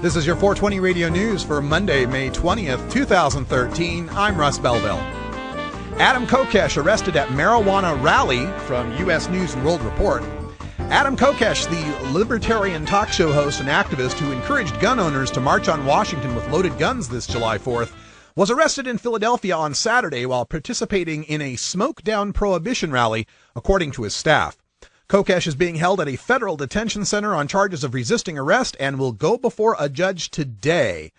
This is your 420 Radio News for Monday, May 20th, 2013. I'm Russ Belville. Adam Kokesh arrested at marijuana rally from U.S. News & World Report. Adam Kokesh, the libertarian talk show host and activist who encouraged gun owners to march on Washington with loaded guns this July 4th, was arrested in Philadelphia on Saturday while participating in a smoke-down prohibition rally, according to his staff. Kokesh is being held at a federal detention center on charges of resisting arrest and will go before a judge today.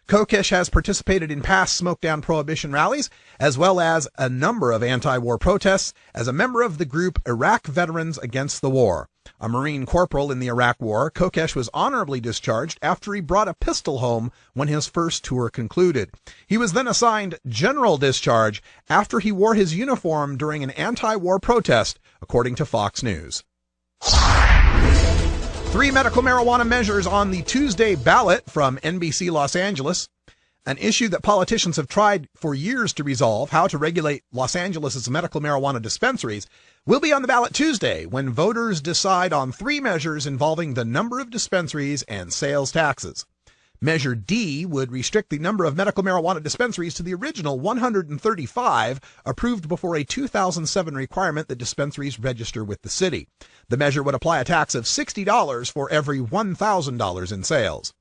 Kokesh has participated in past smoke-down prohibition rallies, as well as a number of anti-war protests as a member of the group Iraq Veterans Against the War. A Marine corporal in the Iraq War, Kokesh was honorably discharged after he brought a pistol home when his first tour concluded. He was then assigned general discharge after he wore his uniform during an anti-war protest, according to Fox News. 3 medical marijuana measures on the Tuesday ballot from NBC Los Angeles. An issue that politicians have tried for years to resolve, how to regulate Los Angeles' medical marijuana dispensaries, will be on the ballot Tuesday when voters decide on 3 measures involving the number of dispensaries and sales taxes. Measure D would restrict the number of medical marijuana dispensaries to the original 135 approved before a 2007 requirement that dispensaries register with the city. The measure would apply a tax of $60 for every $1,000 in sales.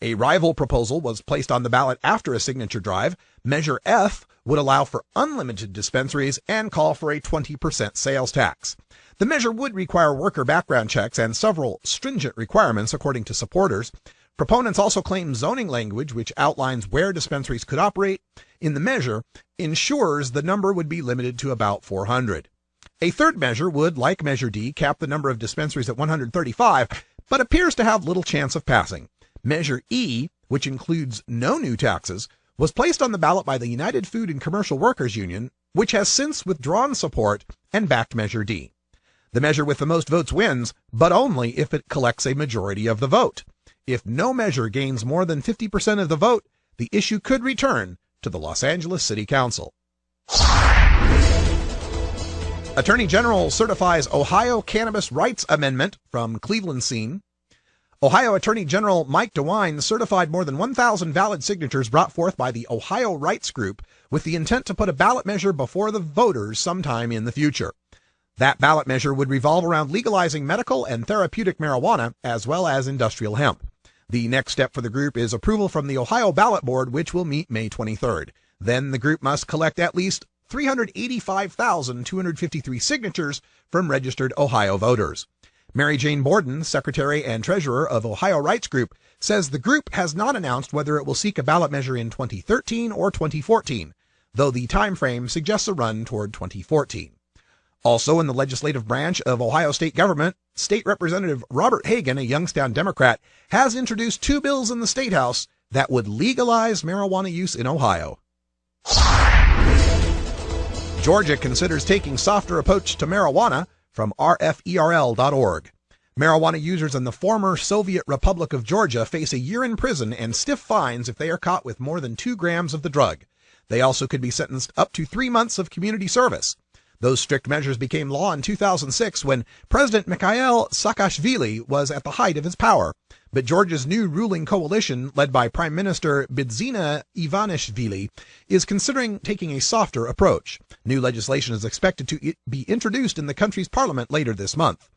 A rival proposal was placed on the ballot after a signature drive. Measure F would allow for unlimited dispensaries and call for a 20% sales tax. The measure would require worker background checks and several stringent requirements, according to supporters. Proponents also claim zoning language, which outlines where dispensaries could operate in the measure, ensures the number would be limited to about 400. A third measure would, like Measure D, cap the number of dispensaries at 135, but appears to have little chance of passing. Measure E, which includes no new taxes, was placed on the ballot by the United Food and Commercial Workers Union, which has since withdrawn support and backed Measure D. The measure with the most votes wins, but only if it collects a majority of the vote. If no measure gains more than 50% of the vote, the issue could return to the Los Angeles City Council. Attorney General certifies Ohio Cannabis Rights Amendment from Cleveland Scene. Ohio Attorney General Mike DeWine certified more than 1,000 valid signatures brought forth by the Ohio Rights Group with the intent to put a ballot measure before the voters sometime in the future. That ballot measure would revolve around legalizing medical and therapeutic marijuana as well as industrial hemp. The next step for the group is approval from the Ohio Ballot Board, which will meet May 23rd. Then the group must collect at least 385,253 signatures from registered Ohio voters. Mary Jane Borden, Secretary and Treasurer of Ohio Rights Group, says the group has not announced whether it will seek a ballot measure in 2013 or 2014, though the time frame suggests a run toward 2014. Also in the legislative branch of Ohio state government, State Representative Robert Hagan, a Youngstown Democrat, has introduced 2 bills in the State House that would legalize marijuana use in Ohio. Georgia considers taking softer approach to marijuana from rferl.org. Marijuana users in the former Soviet Republic of Georgia face a year in prison and stiff fines if they are caught with more than 2 grams of the drug. They also could be sentenced up to 3 months of community service. Those strict measures became law in 2006 when President Mikhail Saakashvili was at the height of his power. But Georgia's new ruling coalition, led by Prime Minister Bidzina Ivanishvili, is considering taking a softer approach. New legislation is expected to be introduced in the country's parliament later this month.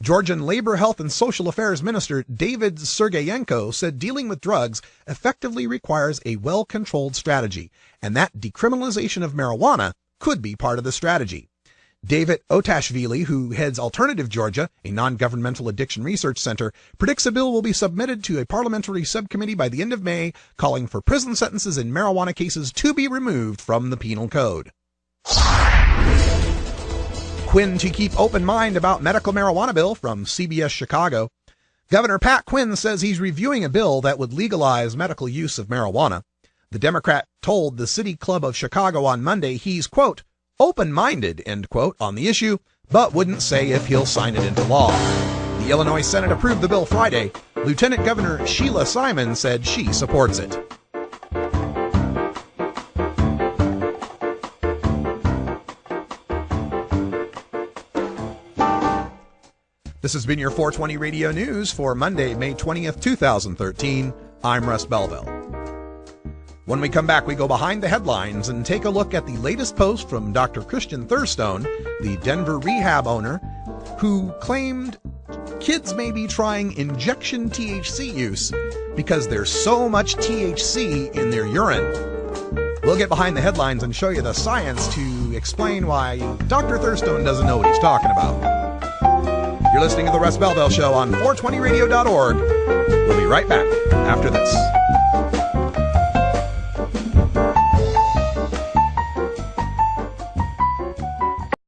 Georgian Labor, Health, and Social Affairs Minister David Sergeyenko said dealing with drugs effectively requires a well-controlled strategy, and that decriminalization of marijuana could be part of the strategy. David Otashvili, who heads Alternative Georgia, a non-governmental addiction research center, predicts a bill will be submitted to a parliamentary subcommittee by the end of May, calling for prison sentences in marijuana cases to be removed from the penal code. Quinn to keep open mind about medical marijuana bill from CBS Chicago. Governor Pat Quinn says he's reviewing a bill that would legalize medical use of marijuana. The Democrat told the City Club of Chicago on Monday he's, quote, open-minded, end quote, on the issue, but wouldn't say if he'll sign it into law. The Illinois Senate approved the bill Friday. Lieutenant Governor Sheila Simon said she supports it. This has been your 420 Radio News for Monday, May 20th, 2013. I'm Russ Belville. When we come back, we go behind the headlines and take a look at the latest post from Dr. Christian Thurstone, the Denver rehab owner, who claimed kids may be trying injection THC use because there's so much THC in their urine. We'll get behind the headlines and show you the science to explain why Dr. Thurstone doesn't know what he's talking about. You're listening to The Russ Belville Show on 420radio.org. We'll be right back after this.